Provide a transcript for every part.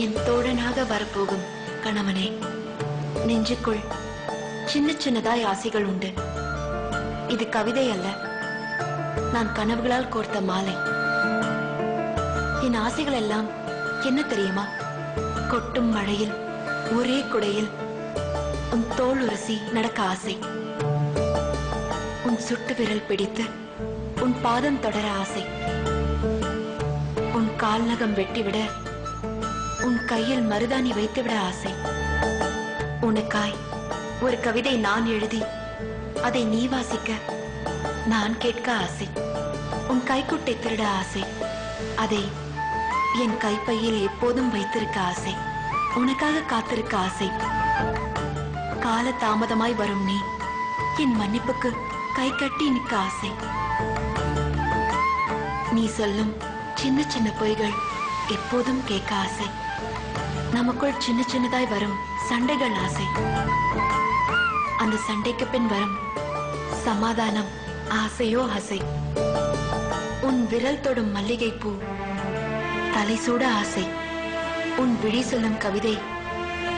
என் தோழனாக வரப்போகும் கணவனே, நெஞ்சுக்குள் சின்ன சின்னதாய் ஆசைகள் உண்டு. இது கவிதை அல்ல, நான் கனவுகளால் கோர்த்த மாலை. என் ஆசைகள் எல்லாம் என்ன தெரியுமா? கொட்டும் மழையில் ஒரே குடையில் உன் தோள் உரசி நடக்க ஆசை. உன் சுட்டு விரல் பிடித்து உன் பாதம் தொடர ஆசை. உன் கால் நகம் வெட்டிவிட உன் கையில் மருதாணி வைத்துவிட ஆசை. உனக்காய் ஒரு கவிதை நான் எழுதி அதை நீ வாசிக்க நான் கேட்க ஆசை. உன் கைக்குட்டை திருட ஆசை. அதை என் கைப்பையில் எப்போதும் வைத்திருக்க ஆசை. உனக்காக காத்திருக்க ஆசை. கால தாமதமாய் வரும் நீ என் மன்னிப்புக்கு கை கட்டி நிற்க ஆசை. நீ சொல்லும் சின்ன சின்ன பொய்கள் எப்போதும் கேட்க ஆசை. நமக்குள் சின்ன சின்னதாய் வரும் சண்டைகள் ஆசை. அந்த சண்டைக்கு பின் வரும் சமாதானம் ஆசையோ ஆசை. உன் விரல் தொடும் மல்லிகை பூ தலை சூட ஆசை. உன் விழி சொல்லும் கவிதை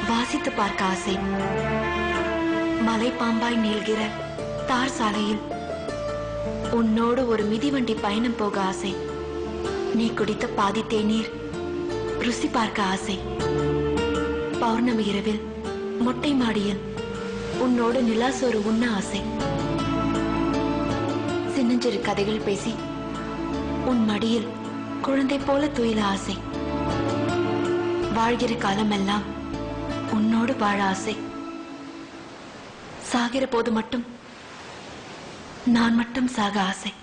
வாசித்து பார்க்க ஆசை. மலை பாம்பாய் நீள்கிற தார் சாலையில் உன்னோடு ஒரு மிதிவண்டி பயணம் போக ஆசை. நீ குடித்த பாதி தேநீர் ருசி பார்க்க ஆசை. பௌர்ணமி இரவில் மொட்டை மாடியில் உன்னோடு நிலாசோறு உண்ண ஆசை. சின்னஞ்சிறு கதைகள் பேசி உன் மடியில் குழந்தை போல துயில ஆசை. வாழ்கிற காலமெல்லாம் உன்னோடு வாழ ஆசை. சாகிற போது மட்டும் நான் மட்டும் சாக ஆசை.